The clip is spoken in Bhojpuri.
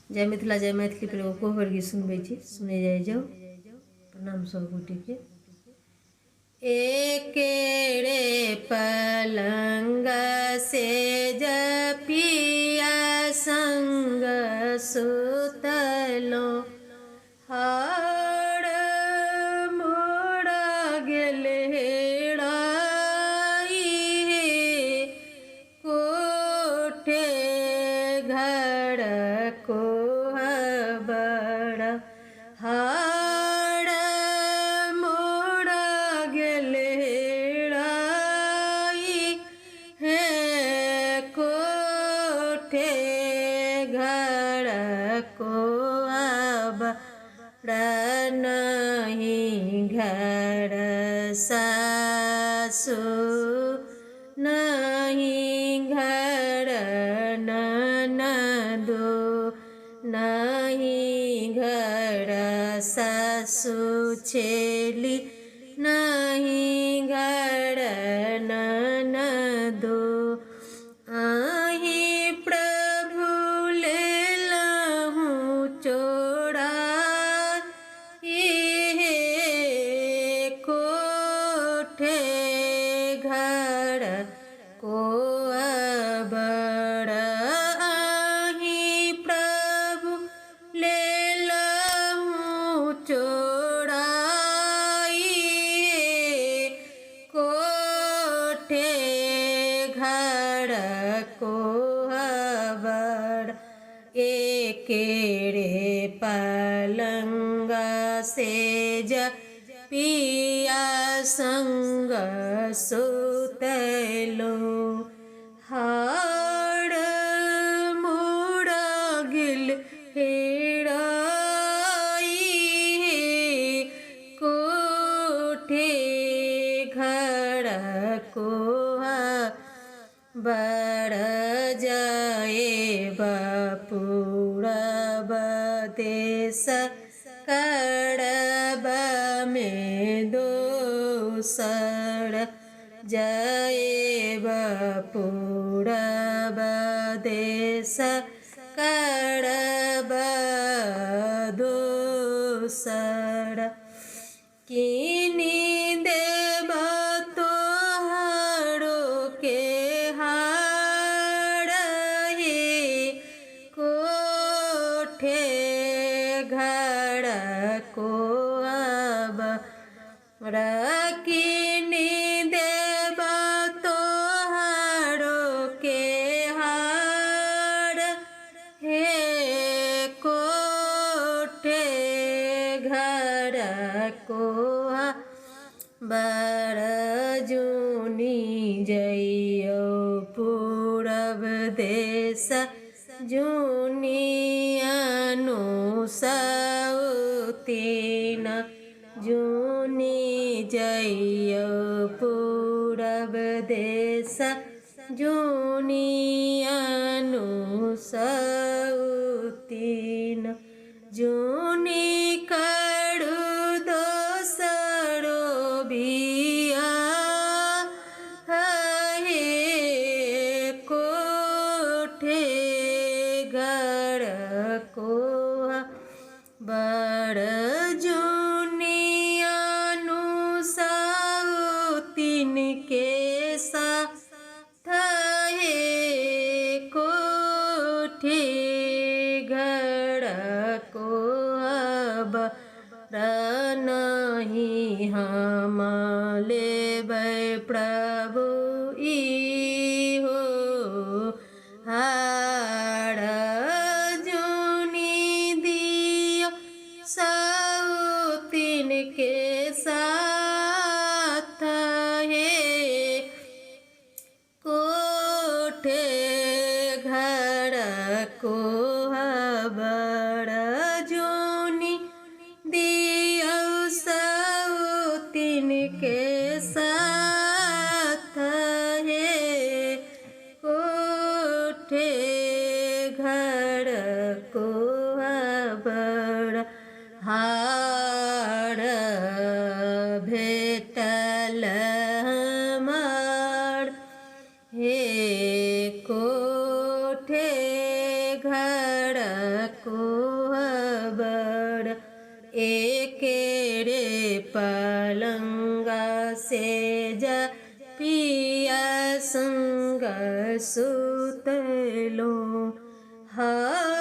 जय मिथिला जय मैथिली पर एगो कोहबर गीत सुनबै छी, सुने जाय जाओ। प्रणाम सब गोटे के। एकेरे पलंग से जपिया संग सुतलो, हाड़ मोड़ गेल हेराई कोठे घर कोहबर, हाड़ मोड़ गेल हेराई है कोठे घर कोहबर, नहीं घर सासु नहीं घर ननदो, नहीं घर सासु छेली नहीं घर ननदो। आही प्रभु लेलहु चोराई कोठे घर कोहबर, आही प्रभु लेलहु चोराई कोठे घर कोहबर, एकेरे पलंग से जपिया संग सुतलो, हाड़ मोड़ गेल हेराई कोठे घर कोहबर, जाए पूरब देश करब में दोसर, जाए पूरब देश करब दोसर, किनी देब तोहरो के हाड़ हे कोठे घर कोहबर, किनी देब तोहरो के हाड़ हे कोठे घर कोहबर, जूनी जइयो पूरब देश जूनी अनुसौतीन, जूनी जइयो पूरब देश जूनी अनुसौतीन, जूनी करू दोसरो बिया हे कोठे घर कोहबर, जूनी अनुसौतीन के साथ हे कोठे घर कोहबर, नहीं हम लेबै प्रभु इहो हाड़, जूनी दियो सौतीन के साथ हे कोठे घर कोहबर, जूनी दियो सौतीन के साथ हे कोठे घर कोहबर, हाड़ भेटल हमर हे कोठे घर को संग सुतलो हा